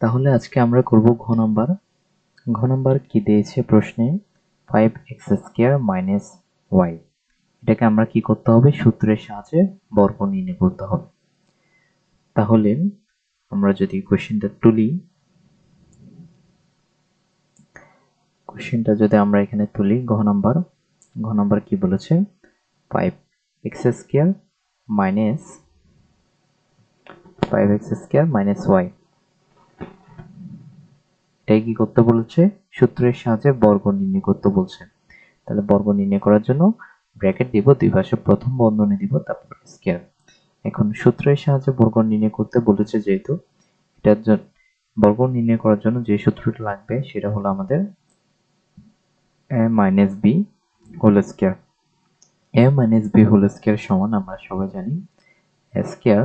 তাহলে আজকে আমরা করব ঘ নাম্বার। ঘ নাম্বার কি দিয়েছে প্রশ্নে? 5x² minus Y. এটাকে আমরা কি করতে হবে? সূত্রের সাহায্যে বর্গ নির্ণয় করতে হবে। তাহলে আমরা যদি কোশ্চেনটা তুলি, আমরা এখানে তুলি ঘ নাম্বার কি বলেছে? 5x² minus 5x² minus Y. এটাই কি করতে বলেছে? সূত্রের সাহায্যে বর্গ নির্ণয় করতে বলছে। তাহলে বর্গ নির্ণয় করার জন্য ব্র্যাকেট দিব, দুই পাশে প্রথম বন্ধনী দিব, তারপর স্কয়ার। এখন সূত্রের সাহায্যে বর্গ নির্ণয় করতে বলেছে, যেহেতু এটার জন্য বর্গ নির্ণয় করার জন্য যে সূত্রটা লাগবে সেটা হলো আমাদের a minus b whole square. a minus b whole square সমান আমরা সবাই জানি a square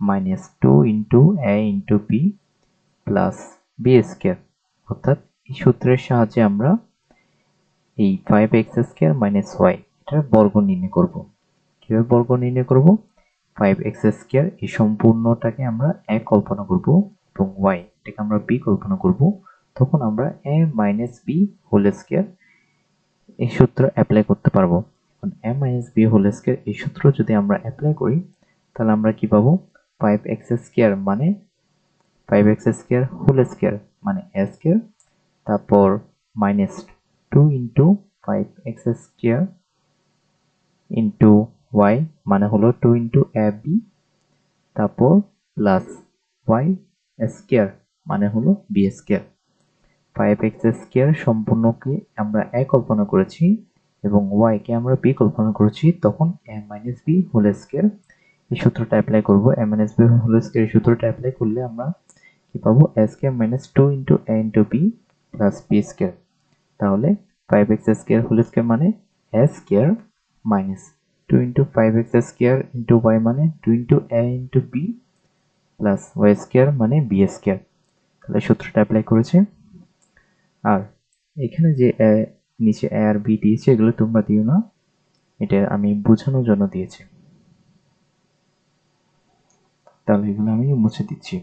minus 2 into a into b plus b square. অর্থাৎ এই সূত্রের সাহায্যে আমরা এই 5x² মাইনাস ওয়াই এটার বর্গ নির্ণয় করব। কিভাবে বর্গ নির্ণয় করব? 5x² এই সম্পূর্ণটাকে আমরা a কল্পনা করব এবং y এটাকে আমরা b কল্পনা করব। তখন আমরা a minus b whole square এই সূত্র অ্যাপ্লাই করতে পারবো। এখন a minus b whole square এই সূত্র যদি আমরা অ্যাপ্লাই করি, তাহলে আমরা কি পাবো? 5x² মানে 5x² হোল স্কয়ার মানে a স্কয়ার, তারপর minus 2 into 5x² into y মানে হলো 2 ইন্টু ab, তারপর প্লাস ওয়াই স্কয়ার মানে হলো b স্কয়ার। 5x² সম্পূর্ণকে আমরা a কল্পনা করেছি এবং y কে আমরা b কল্পনা করেছি, তখন a minus b whole square এই সূত্রটা অ্যাপ্লাই করব। a minus b whole square এই সূত্রটা অ্যাপ্লাই করলে আমরা কি পাবো? a square minus 2 into a into b plus b square. তাহলে 5x² হোল স্কয়ার মানে a square minus 2 into 5x² into y মানে 2 into a into b plus y square মানে b স্কয়ার। তাহলে সূত্রটা অ্যাপ্লাই করেছে। আর এখানে যে নিচে a আর b দিয়েছে এগুলো তোমরা দিও না, এটা আমি বোঝানোর জন্য দিয়েছি। তাহলে এগুলো আমি মুছে দিচ্ছি।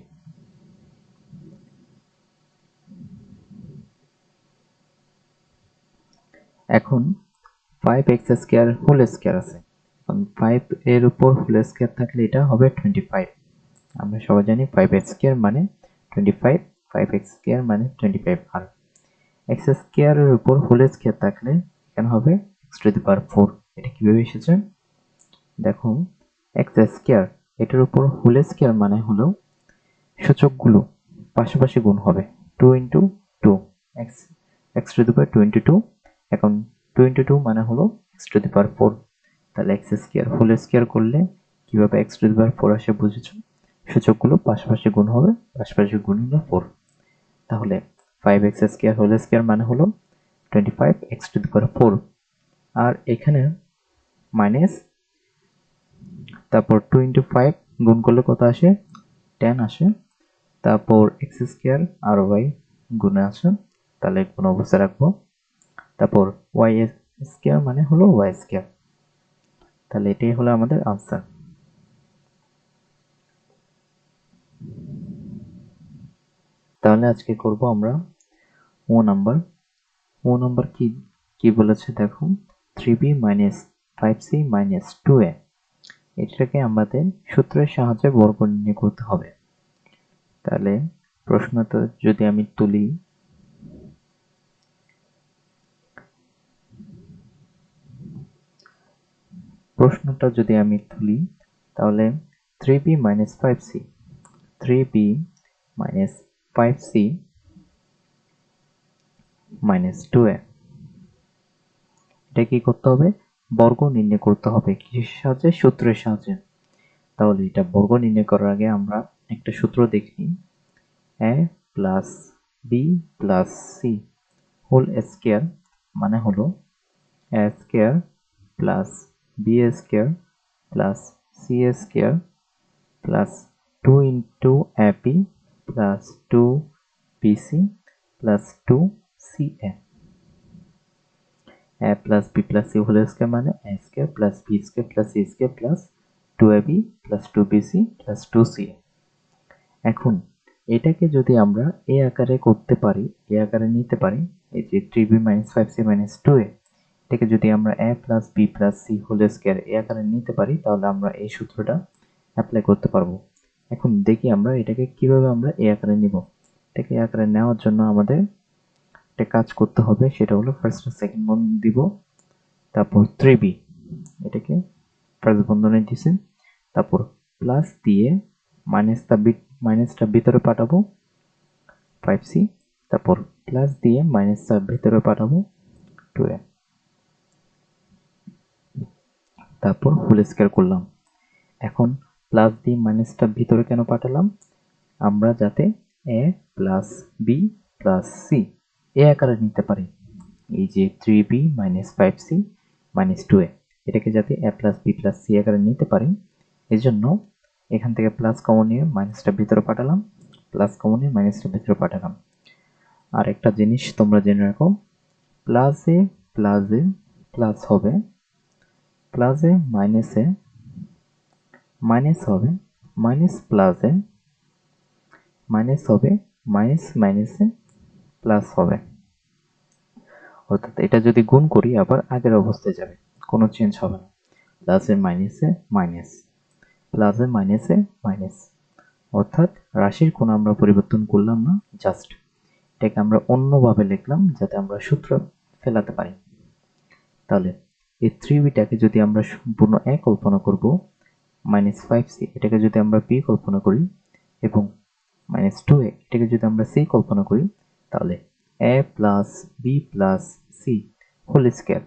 এখন 5x² হোল স্কয়ার আছে, 5 এর উপর হোল স্কয়ার থাকলে এটা হবে 25। আমরা সবাই জানি 5x² মানে 25, 5x² মানে 25। আর x² এর উপর হোল স্কয়ার থাকলে এখানে হবে x⁴। এটা কিভাবে এসেছে দেখো, x² এটার উপর হোল স্কয়ার মানে হলো সূচকগুলো পাশাপাশি গুণ হবে, 2 ইন্টু 2 x⁴। এখন 2 ইন্টু 2 মানে হলো x⁴। তাহলে x² হোল স্কয়ার করলে কিভাবে x⁴ আসে বুঝেছো? সূচকগুলো পাশাপাশি গুণ হবে, পাশাপাশি গুণ হলো 4। তাহলে 5x² হোল স্কয়ার মানে হলো 25 x⁴। আর এখানে মাইনাস, তারপর 2 ইন্টু 5 গুণ করলে কত আসে? 10 আসে। তারপর x² আর y গুণে আসে, তাহলে কোন অবস্থা রাখবো। তারপর y² মানে হলো y²। তাহলে এটাই হলো আমাদের আনসার। তাহলে আজকে করব আমরা ও নাম্বার। ও নাম্বার কি বলেছে দেখো, 3b minus 5c minus 2a। এটাকে আমাদের সূত্রের সাহায্যে বর্গ নির্ণয় করতে হবে। তাহলে প্রশ্নটা যদি আমি তুলি, তাহলে 3b minus 5c 3b minus 5c minus 2a, এটা কি করতে হবে? বর্গ নির্ণয় করতে হবে। কিসের সাহায্যে? সূত্রের সাহায্যে। তাহলে এটা বর্গ নির্ণয় করার আগে আমরা একটা সূত্র দেখি। a plus b plus c whole square মানে হলো a square plus b square plus c square plus 2 into ab plus 2bc plus 2ca। a plus b plus c whole square মানে a square plus b square plus c square plus 2ab plus 2bc plus 2ca। এখন এটাকে যদি আমরা এ আকারে করতে পারি, এ আকারে নিতে পারি, এই যে 3b - 5c - 2a, এটাকে যদি আমরা a + b + c whole square এ আকারে নিতে পারি, তাহলে আমরা এই সূত্রটা অ্যাপ্লাই করতে পারবো। এখন দেখি আমরা এটাকে কিভাবে আমরা এ আকারে নিব। এটাকে এ আকারে নেওয়ার জন্য আমাদের একটা কাজ করতে হবে, সেটা হলো ফার্স্ট আর সেকেন্ড বন্ধনী দিব, তারপর 3b, এটাকে ফার্স্ট বন্ধনী দিছি, তারপর প্লাস দিয়ে মাইনাসটা ভিতরে পাঠাবো 5c, তারপর প্লাস দিয়ে মাইনাসটা ভিতরে পাঠাবো 2a, তারপর হোল স্কয়ার করলাম। এখন প্লাস দিয়ে মাইনাসটা ভিতরে কেন পাঠালাম? আমরা যাতে a + b + c এ আকারে নিতে পারি। এই যে 3b - 5c - 2a, এটাকে যাতে a + b + c আকারে নিতে পারি, এজন্য এখান থেকে প্লাস কমন নিয়ে মাইনাসটা ভিতরে পাঠালাম, প্লাস কমন নিয়ে মাইনাসটা ভিতরে পাঠালাম। আর একটা জিনিস তোমরা জেনে রাখো, প্লাসে প্লাসে প্লাস হবে, প্লাসে মাইনাসে মাইনাস হবে, মাইনাস প্লাসে মাইনাস হবে, মাইনাস মাইনাসে প্লাস হবে। অর্থাৎ এটা যদি গুণ করি আবার আগের অবস্থায় যাবে, কোনো চেঞ্জ হবে না। প্লাসে মাইনাসে মাইনাস, প্লাসে মাইনাসে মাইনাস, অর্থাৎ রাশির কোনো আমরা পরিবর্তন করলাম না, জাস্ট এটাকে আমরা অন্যভাবে লিখলাম যাতে আমরা সূত্র ফেলাতে পারি। তাহলে এই 3bটাকে যদি আমরা সম্পূর্ণ a কল্পনা করব, -5c এটাকে যদি আমরা b কল্পনা করি, এবং -2a এটাকে যদি আমরা c কল্পনা করি, তাহলে a + b + c whole square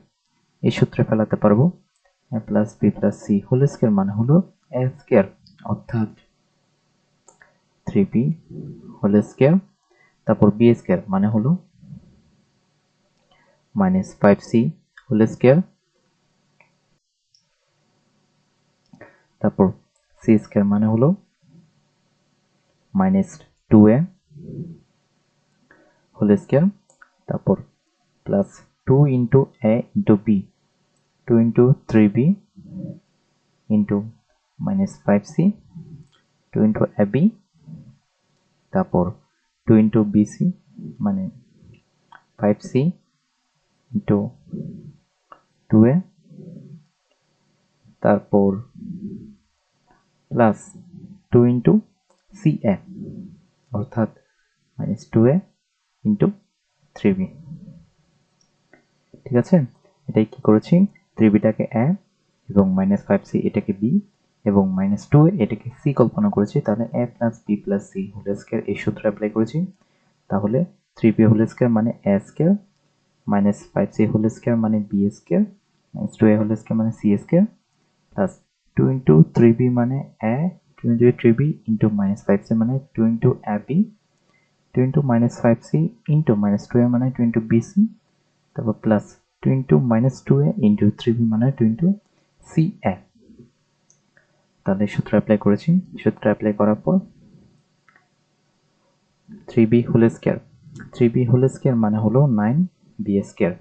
এই সূত্রে ফেলাতে পারবো। a + b + c whole square মানে হলো a স্কয়ার, অর্থাৎ 3b হোল স্কয়ার, তারপর b স্কয়ার মানে হলো -5c হোল স্কয়ার, তারপর c স্কয়ার মানে হলো -2a হোল স্কয়ার, তারপর plus 2 into a into b, 2 into 3b into -5c, 2 into ab, তারপর 2 ইন্টু bc মানে 5c ইন্টু 2a, তারপর প্লাস 2 ইন্টু ca, অর্থাৎ -2a ইন্টু 3b। ঠিক আছে, এটাই কি করেছি, 3bটাকে a এবং -5c এটাকে b এবং -2 এটাকে c কল্পনা করেছি, তাহলে a + b + c whole square এই সূত্র অ্যাপ্লাই করেছি। তাহলে 3b হোল স্কয়ার মানে a square, -5c whole square মানে b square, -2a whole square মানে c square, plus 2 into 3b মানে a, 2 into 3b into -5c মানে 2 into ab, 2 into -5c into -2a মানে 2 ইন্টু bc, তারপর plus 2 into -2a into 3b মানে 2 into ca। তাহলে সূত্র apply করেছি, সূত্র অ্যাপ্লাই করার পর 3b whole square, 3b whole square মানে হলো 9b স্কয়ার।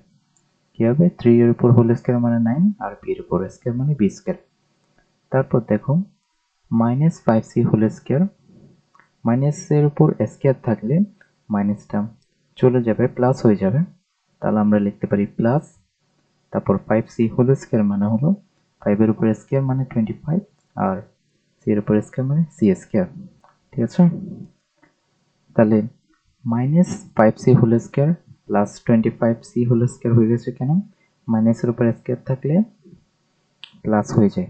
কি হবে, 3 এর উপর হোল স্কয়ার মানে 9 আর b এর উপর স্কয়ার মানে b স্কয়ার। তারপর দেখো -5c হোল স্কয়ার, মাইনাস এর উপর স্কয়ার থাকলে মাইনাসটা চলে যাবে, প্লাস হয়ে যাবে, তাহলে আমরা লিখতে পারি প্লাস, তারপর 5c হোল স্কয়ার মানে হলো 5 এর উপর স্কয়ার মানে 25 আর c এর উপর স্কয়ার মানে c স্কয়ার। ঠিক আছে, তাহলে -5c whole square plus 25c whole square হয়ে গেছে কেন, মাইনাসের উপর স্কয়ার থাকলে প্লাস হয়ে যায়,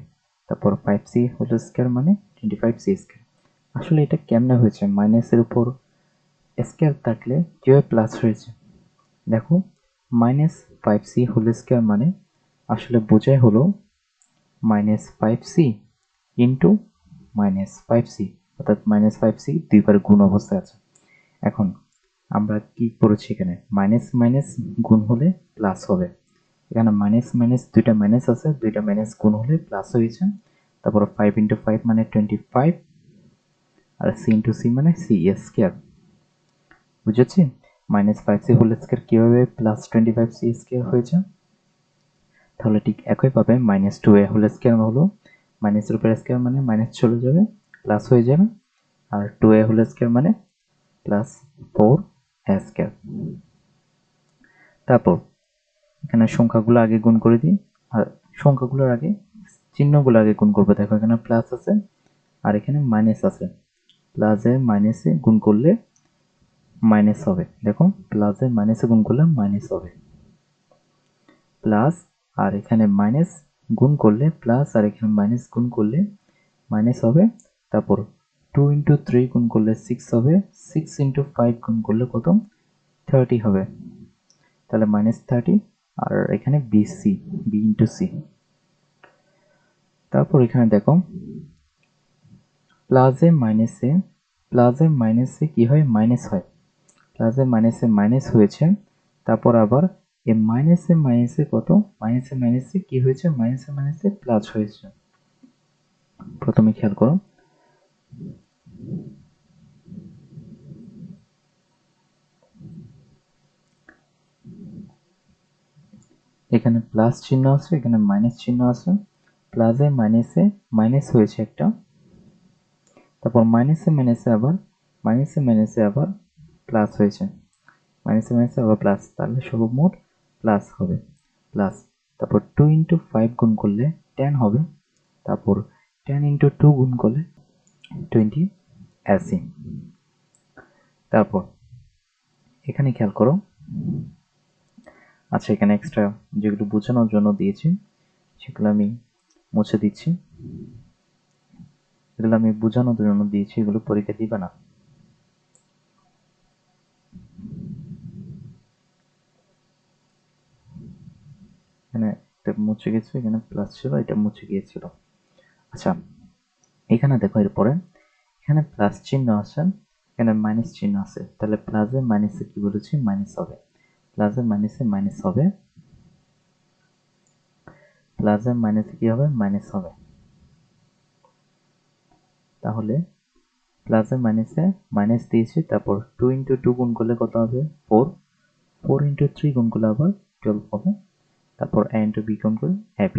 তারপর 5c হোল স্কয়ার মানে 25c স্কয়ার। আসলে এটা কেমনে হয়েছে, মাইনাসের উপর স্কয়ার থাকলে কিভাবে প্লাস হয়েছে, দেখো -5c হোল স্কয়ার মানে আসলে বোঝায় হলো -5c ইন্টু -5c, অর্থাৎ -5c দুইবার গুণ অবস্থায় আছে। এখন আমরা কি করেছি, এখানে মাইনাস মাইনাস গুণ হলে প্লাস হবে, এখানে মাইনাস মাইনাস দুইটা মাইনাস আছে, দুইটা মাইনাস গুণ হলে প্লাস হয়েছে, তারপর 5 ইন্টু 5 মানে 25 আর c ইন্টু c মানে c স্কয়ার। বুঝেছি, -5c হোল স্কয়ার কিভাবে +25c স্কয়ার হয়েছে। তাহলে ঠিক একইভাবে -2a হোল স্কয়ার হলো মাইনাসের উপর স্কয়ার মানে মাইনাস চলে যাবে, প্লাস হয়ে যাবে, আর 2a হোল স্কয়ার মানে প্লাস 4 স্কয়ার। তারপর এখানে সংখ্যাগুলো আগে গুণ করে দিই, আর সংখ্যাগুলোর আগে চিহ্নগুলো আগে গুণ করবো। দেখো এখানে প্লাস আছে আর এখানে মাইনাস আছে, প্লাসে মাইনাসে গুণ করলে মাইনাস হবে। দেখো প্লাসে মাইনাসে গুণ করলে মাইনাস হবে, প্লাস আর এখানে মাইনাস গুণ করলে প্লাস, আর এখানে মাইনাস গুণ করলে মাইনাস হবে। তারপর 2 ইন্টু 3 গুণ করলে 6 হবে, 6 ইন্টু 5 গুণ করলে কত? 30 হবে। তাহলে -30, আর এখানে বিসি, বি ইন্টু সি। তারপর এখানে দেখো প্লাসে মাইনাসে কি হয়? মাইনাস হয়। প্লাসে মাইনাস হয়েছে, তারপর আবার এই মাইনাসে কত? মাইনাসে কি হয়েছে? মাইনাসে প্লাস হয়েছে। প্রথমে খেয়াল করো, এখানে প্লাস চিহ্ন আছে, এখানে মাইনাস চিহ্ন আছে। প্লাসে মাইনাস হয়েছে একটা, তারপর মাইনাসে আবার প্লাস হয়েছে, মাইনাসে আবার প্লাস, তাহলে সর্বমোট প্লাস হবে, প্লাস। তারপর 2 ইন্টু 5 গুণ করলে 10 হবে, তারপর 10 ইন্টু 2 গুণ করলে 20 80। তারপর এখানে খেয়াল করো, আচ্ছা এখানে এক্সট্রা যেগুলো বোঝানোর জন্য দিয়েছি সেগুলো আমি মুছে দিচ্ছি। এগুলো আমি বোঝানোর জন্য দিয়েছি, এগুলো পরীক্ষা দিবে না। এখানে এটা মুছে গেছে, এখানে প্লাস ছিল, এটা মুছে গিয়েছিল। আচ্ছা এখানে দেখো, এরপরে এখানে প্লাস চিহ্ন আছে, এখানে মাইনাস চিহ্ন আছে, তাহলে প্লাসে মাইনাসে কি বলেছি? মাইনাস হবে। প্লাসে মাইনাসে মাইনাস হবে, প্লাসে মাইনাসে কি হবে? মাইনাস হবে। তাহলে প্লাসে মাইনাসে মাইনাস দিয়েছি, তারপর 2 ইন্টু 2 গুণ করলে কত হবে? 4। 4 ইন্টু 3 গুণ করলে আবার 12 হবে, তারপর a ইন্টু b গুণ করলে ab।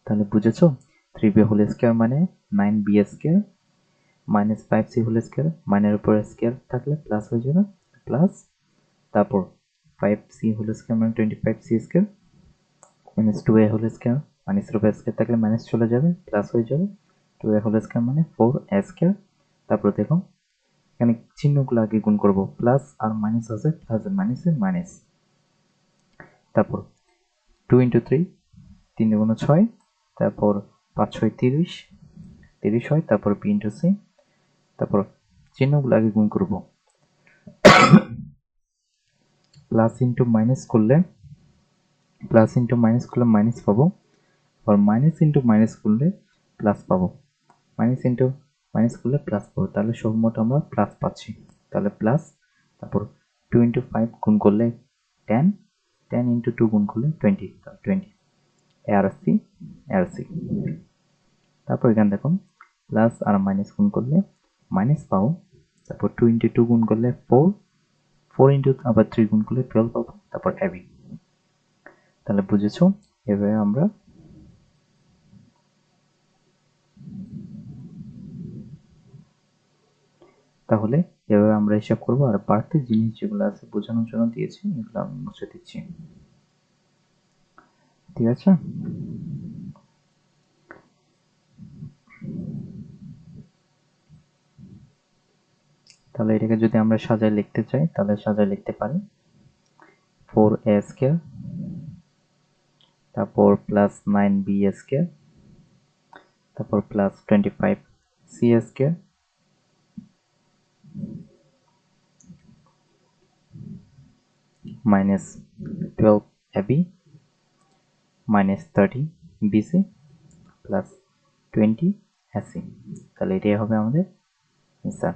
তাহলে বুঝেছো? 3b হোল স্কয়ার মানে 9b square minus 5c whole square, মাইনের উপর স্কয়ার থাকলে প্লাস হয়ে যাবে, প্লাস। তারপর 5c হোল স্কয়ার মানে 25c square minus 2a whole square, মাইনাসের উপর স্কয়ার থাকলে মাইনাস চলে যাবে, প্লাস হয়ে যাবে। 2a হোল স্কয়ার মানে 4a স্কয়ার। তারপর দেখো এখানে চিহ্নগুলো আগে গুণ করব, প্লাস আর মাইনাস আছে, প্লাস আর মাইনাসে মাইনাস। তারপর 2 ইন্টু 3, 3 দুগুণ 6, তারপর 5 6 30, 30 হয়, তারপর b ইন্টু c। তারপর চিহ্নগুলো আগে গুণ করব, প্লাস ইন্টু মাইনাস করলে মাইনাস পাবো, আর মাইনাস ইন্টু মাইনাস করলে প্লাস পাবো, মাইনাস ইন্টু মাইনাস করলে প্লাস পাবো। তাহলে সর্বমোট আমরা প্লাস পাচ্ছি, তাহলে প্লাস। তারপর 2 ইন্টু 5 গুণ করলে 10, 10 ইন্টু 2 গুণ করলে 20, 20 আর সি। তারপর এখানে দেখুন প্লাস আর মাইনাস গুণ করলে মাইনাস পাবো, তারপর 2 ইন্টু 2 গুণ করলে 4, 4 ইন্টু আবার 3 গুণ করলে 12 পাবো, তারপর এবি। তাহলে বুঝেছো? এভাবে আমরা তাহলে এভাবে আমরা হিসাব করবো, আর বাড়তি জিনিস যেগুলো আছে বোঝানোর জন্য দিয়েছি এগুলো আমি মুছে দিচ্ছি। ঠিক আছে? তাহলে এটাকে যদি আমরা সাজায় লিখতে চাই তাহলে সাজায় লিখতে পারি 4a স্কয়ার, তারপর প্লাস 9b স্কয়ার, তারপর plus 25c square, minus 12ab minus 30bc plus 20ac। তাহলে এটাই হবে আমাদের অ্যান্সার।